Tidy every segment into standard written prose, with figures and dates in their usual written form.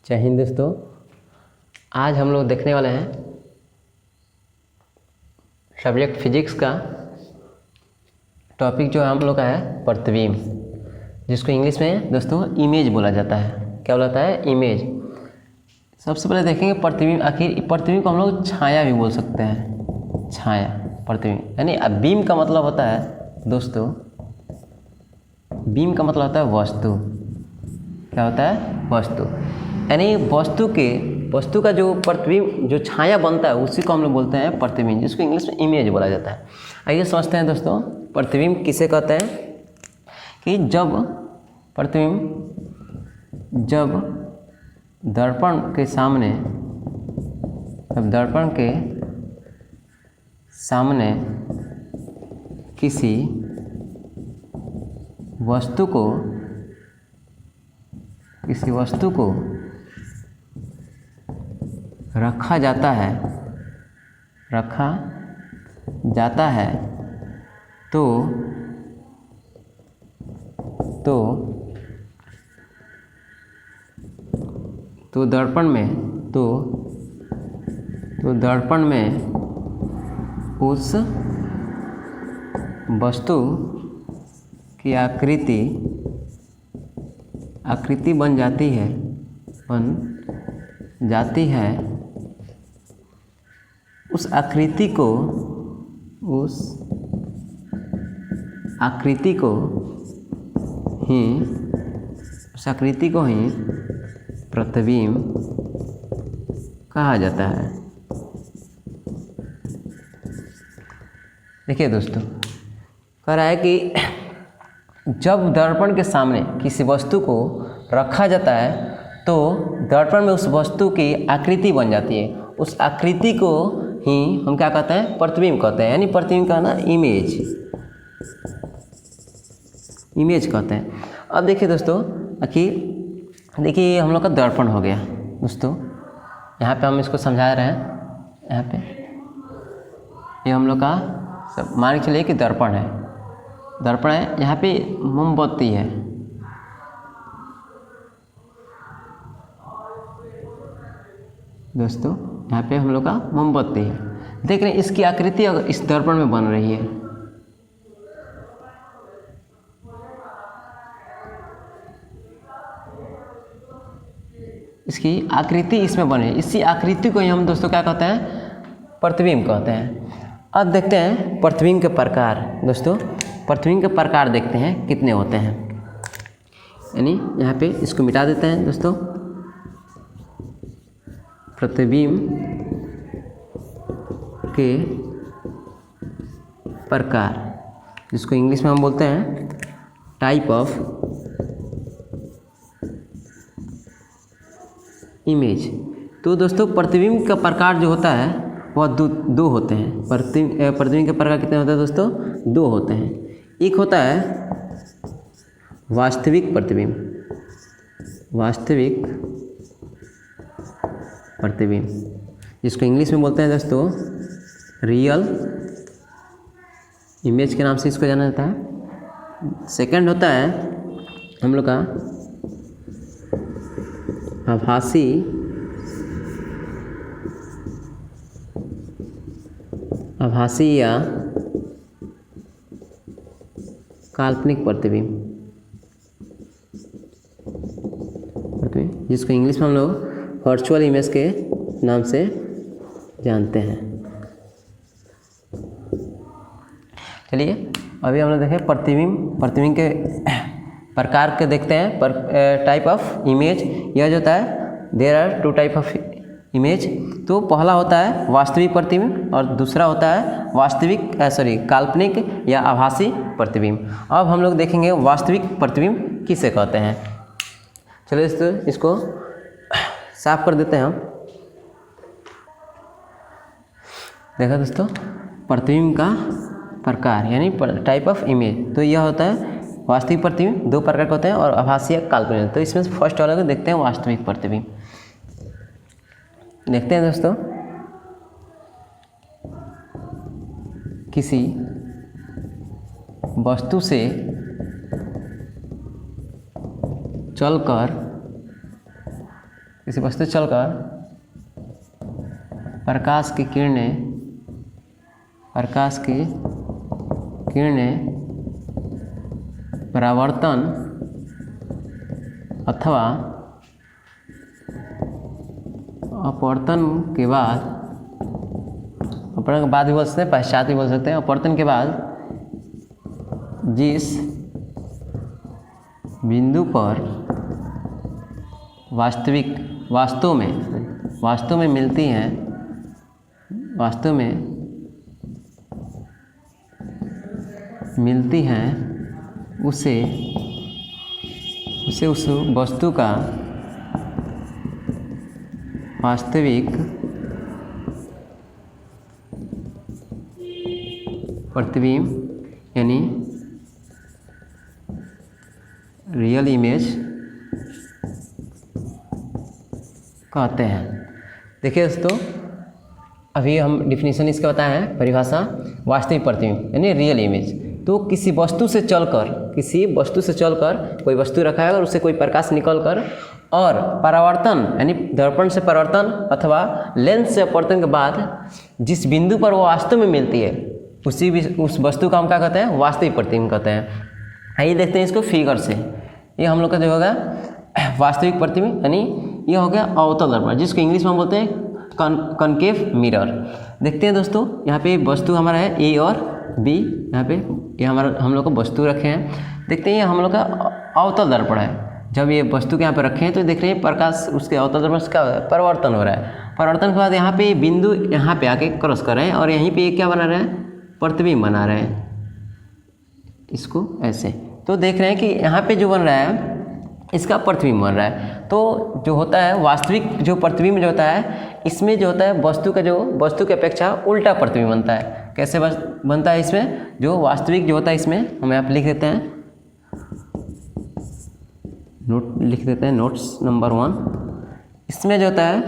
जय हिंद दोस्तों। आज हम लोग देखने वाले हैं सब्जेक्ट फिजिक्स का टॉपिक जो हम लोग का है प्रतिबिंब, जिसको इंग्लिश में दोस्तों इमेज बोला जाता है। क्या बोला है? इमेज। सबसे पहले देखेंगे प्रतिबिंब। आखिर प्रतिबिंब को हम लोग छाया भी बोल सकते हैं। छाया प्रतिबिंब यानी बीम का मतलब होता है दोस्तों, बीम का मतलब होता है वस्तु। क्या होता है? वस्तु। यानी वस्तु का जो प्रतिबिंब, जो छाया बनता है, उसी को हम लोग बोलते हैं प्रतिबिंब, जिसको इंग्लिश में इमेज बोला जाता है। आइए समझते हैं दोस्तों प्रतिबिंब किसे कहते हैं। कि जब दर्पण के सामने किसी वस्तु को रखा जाता है तो दर्पण में उस वस्तु की आकृति बन जाती है। उस आकृति को ही प्रतिबिंब कहा जाता है। देखिए दोस्तों, कह रहा है कि जब दर्पण के सामने किसी वस्तु को रखा जाता है तो दर्पण में उस वस्तु की आकृति बन जाती है। उस आकृति को ही हम क्या कहते हैं? प्रतिबिंब कहते हैं। यानी प्रतिबिंब का ना इमेज कहते हैं। अब देखिए दोस्तों, देखिए हम लोग का दर्पण हो गया दोस्तों। यहाँ पे हम इसको समझा रहे हैं। यहाँ पे ये हम लोग का सब मान के चलिए कि दर्पण है। यहाँ पे मोमबत्ती है। दोस्तों यहाँ पे हम लोग का मोमबत्ती है। देख रहे हैं इसकी आकृति अगर इस दर्पण में बन रही है। इसकी आकृति इसमें बने, इसी आकृति को ही हम दोस्तों क्या कहते हैं? प्रतिबिंब कहते हैं। अब देखते हैं प्रतिबिंब के प्रकार। दोस्तों प्रतिबिंब के प्रकार देखते हैं कितने होते हैं। यानी यहाँ पे इसको मिटा देते हैं दोस्तों। प्रतिबिंब के प्रकार, जिसको इंग्लिश में हम बोलते हैं टाइप ऑफ इमेज। तो दोस्तों प्रतिबिंब का प्रकार जो होता है वह दो होते हैं। प्रतिबिंब के प्रकार कितने होते हैं दोस्तों? दो होते हैं। एक होता है वास्तविक प्रतिबिंब, जिसको इंग्लिश में बोलते हैं दोस्तों रियल इमेज के नाम से इसको जाना जाता है। सेकंड होता है हम लोग का आभासी या काल्पनिक प्रतिबिंब, जिसको इंग्लिश में हम लोग वर्चुअल इमेज के नाम से जानते हैं। चलिए अभी हम लोग देखें प्रतिबिंब के प्रकार के देखते हैं। टाइप ऑफ इमेज, यह जो होता है there are two type of image. तो पहला होता है वास्तविक प्रतिबिंब और दूसरा होता है काल्पनिक या आभासी प्रतिबिंब। अब हम लोग देखेंगे वास्तविक प्रतिबिंब किसे कहते हैं। चलिए इसको साफ कर देते हैं हम। देखा दोस्तों, प्रतिबिंब का प्रकार यानी टाइप ऑफ इमेज। तो यह होता है वास्तविक प्रतिबिंब, दो प्रकार के होते हैं, और आभासी या काल्पनिक। तो इसमें फर्स्ट वाला को देखते हैं वास्तविक प्रतिबिंब। देखते हैं दोस्तों, किसी वस्तु से चलकर किसी वस्तु से चलकर प्रकाश की किरणें परावर्तन अथवा अपवर्तन के बाद भी बोल सकते हैं, पश्चात भी बोल सकते हैं। अपवर्तन के बाद जिस बिंदु पर वास्तव में मिलती हैं, उसे उस वस्तु का वास्तविक प्रतिबिंब यानी रियल इमेज कहते हैं। देखिए दोस्तों, अभी हम डिफिनीशन इसका बताए हैं, परिभाषा वास्तविक प्रतिबिंब यानी रियल इमेज। तो किसी वस्तु से चलकर कोई वस्तु रखा है और उससे कोई प्रकाश निकलकर और परावर्तन यानी दर्पण से परावर्तन अथवा लेंस से अपवर्तन के बाद जिस बिंदु पर वो वास्तव में मिलती है उस वस्तु का हम क्या कहते हैं, वास्तविक प्रतिबिंब कहते हैं। आइए देखते हैं इसको फिगर से। ये हम लोग का जो होगा वास्तविक प्रतिबिंब यानी ये हो गया अवतल दर्पण, जिसको इंग्लिश में बोलते हैं कॉनकेव मिरर। देखते हैं दोस्तों, यहाँ पे वस्तु हमारा है ए और बी, यहाँ पे ये हम लोग को वस्तु रखे हैं। देखते हैं ये हम लोग का अवतल दर्पण है। जब ये वस्तु के यहाँ पे रखे हैं तो देख रहे हैं प्रकाश उसके अवतल दर्पण से क्या परिवर्तन हो रहा है। परिवर्तन के बाद यहाँ पे बिंदु यहाँ पे आके क्रॉस कर रहे हैं और यहीं पे ये क्या बना रहे हैं, प्रतिबिंब बना रहे हैं, इसको ऐसे। तो देख रहे हैं कि यहाँ पे जो बन रहा है इसका प्रतिबिंब बन रहा है। तो जो होता है वास्तविक जो प्रतिबिंब जो होता है, इसमें जो होता है वस्तु की अपेक्षा उल्टा प्रतिबिंब बनता है। कैसे बनता है इसमें, जो वास्तविक जो होता है इसमें हम यहाँ पे लिख देते हैं, नोट्स नंबर 1। इसमें जो होता है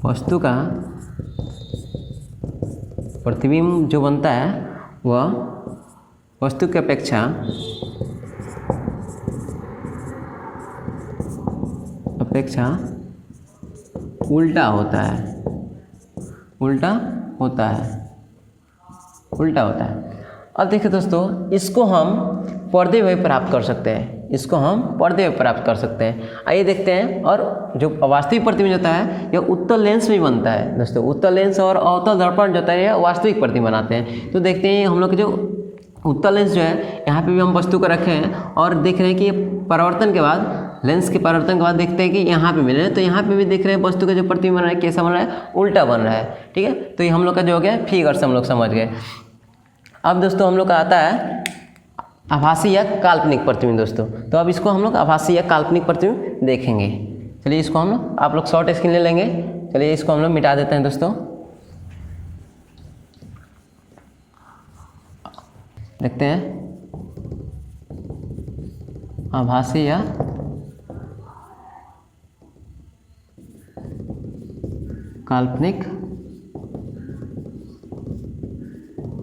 वस्तु का प्रतिबिंब जो बनता है वह वस्तु की अपेक्षा उल्टा होता है। अब देखिए दोस्तों, इसको हम पर्दे में प्राप्त कर सकते हैं। आइए देखते हैं। और जो वास्तविक प्रतिबिंब होता है यह उत्तल लेंस में बनता है दोस्तों। उत्तल लेंस और अवतल दर्पण जो होता है यह वास्तविक प्रतिबिंब बनाते हैं। तो देखते हैं हम लोग के जो उत्तल लेंस जो है, यहाँ पे भी हम वस्तु को रखे हैं और देख रहे हैं कि परावर्तन के बाद लेंस के परिवर्तन के बाद देखते हैं कि यहाँ पे मिल रहे हैं। तो यहाँ पे भी देख रहे हैं वस्तु का जो प्रतिबिंब बन रहा है कैसा बन रहा है, उल्टा बन रहा है। ठीक है, तो ये हम लोग का जो हो गया फिगर से हम लोग समझ गए। अब दोस्तों हम लोग का आता है आभासी या काल्पनिक प्रतिबिंब दोस्तों। तो अब इसको हम लोग आभासी या काल्पनिक प्रतिबिंब देखेंगे। चलिए इसको हम लोग, आप लोग शॉर्ट स्क्रीन ले लेंगे। चलिए इसको हम लोग मिटा देते हैं दोस्तों। देखते हैं आभासी या काल्पनिक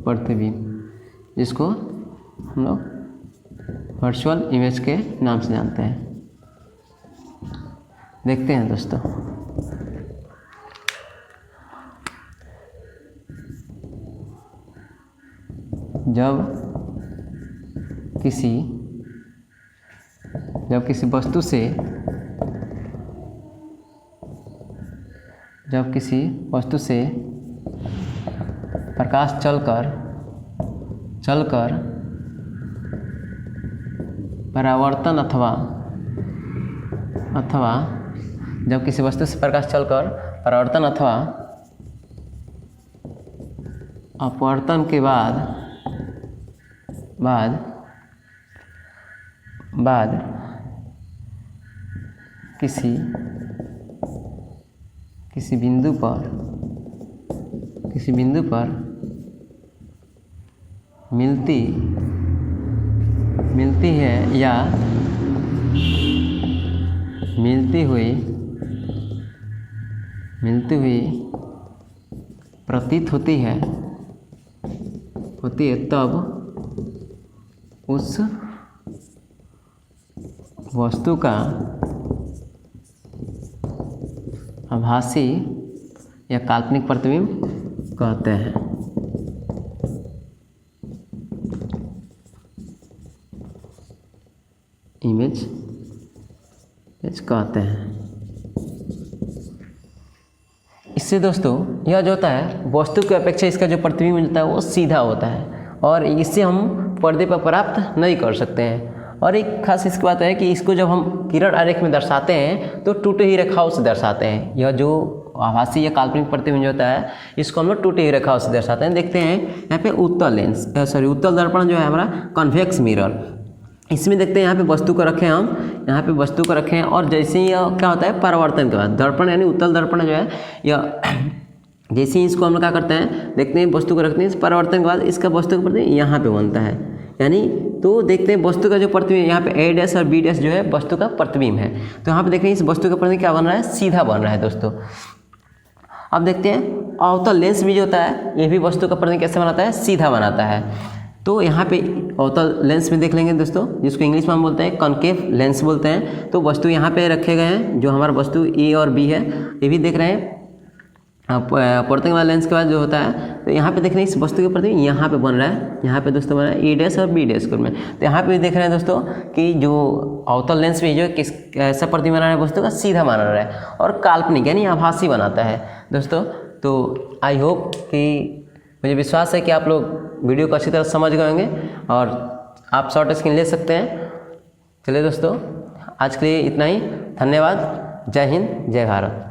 प्रतिबिंब, जिसको हम लोग वर्चुअल इमेज के नाम से जानते हैं। देखते हैं दोस्तों, जब किसी वस्तु से प्रकाश चलकर परावर्तन अथवा जब किसी वस्तु से प्रकाश चलकर परावर्तन अथवा अपवर्तन के बाद किसी बिंदु पर मिलती है या मिलती हुई प्रतीत होती है तब उस वस्तु का आभासी या काल्पनिक प्रतिबिंब कहते हैं। इमेज कहते हैं। इससे दोस्तों यह जो होता है वस्तु की अपेक्षा इसका जो प्रतिबिंब मिलता है वो सीधा होता है और इससे हम पर्दे पर प्राप्त नहीं कर सकते हैं। और एक खास इसकी बात है कि इसको जब हम किरण आरेख में दर्शाते हैं तो टूटे हुई रेखाओं से दर्शाते हैं। यह जो आभासी या काल्पनिक प्रतिबिंब होता है इसको हम लोग टूटे हुई रेखाओं से दर्शाते हैं। देखते हैं यहाँ पे उत्तल दर्पण जो है हमारा कॉन्वेक्स मिरर, इसमें देखते हैं यहाँ पे वस्तु को रखें हम, यहाँ पे वस्तु को रखें और जैसे ही क्या होता है परावर्तन के बाद दर्पण यानी उत्तल दर्पण जो है यह जैसे ही इसको हम लोग क्या करते हैं देखते हैं वस्तु को रखते हैं, परावर्तन के बाद इसका वस्तु का प्रतिबिंब यहाँ पे बनता है। यानी तो देखते हैं वस्तु का जो प्रतिबिंब यहाँ पे A डैश और B डैश जो है वस्तु का प्रतिबिंब है। तो यहाँ पे देख रहे हैं इस वस्तु का प्रतिबिंब क्या बन रहा है, सीधा बन रहा है दोस्तों। अब देखते हैं अवतल लेंस भी जो होता है ये भी वस्तु का प्रतिबिंब कैसे बनाता है, सीधा बनाता है। तो यहाँ पे अवतल लेंस में देख लेंगे दोस्तों, जिसको इंग्लिश में हम बोलते हैं कॉन्केव लेंस बोलते हैं। तो वस्तु यहाँ पे रखे गए हैं, जो हमारा वस्तु A और B है ये भी देख रहे हैं। परावर्तन वाला लेंस के बाद जो होता है तो यहाँ पे देख रहे हैं इस वस्तु के प्रतिबिंब यहाँ पे बन रहा है, यहाँ पे दोस्तों बन रहा है A डैश और B डैश में। तो यहाँ पे देख रहे हैं दोस्तों कि जो अवतल लेंस में जो किस ऐसा प्रतिबिंब बना रहा है वस्तु का सीधा बना रहा है और काल्पनिक यानी आभासी बनाता है दोस्तों। तो आई होप कि मुझे विश्वास है कि आप लोग वीडियो को अच्छी तरह समझ गए होंगे और आप शॉर्ट स्क्रीन ले सकते हैं। चलिए दोस्तों आज के लिए इतना ही, धन्यवाद, जय हिंद, जय भारत।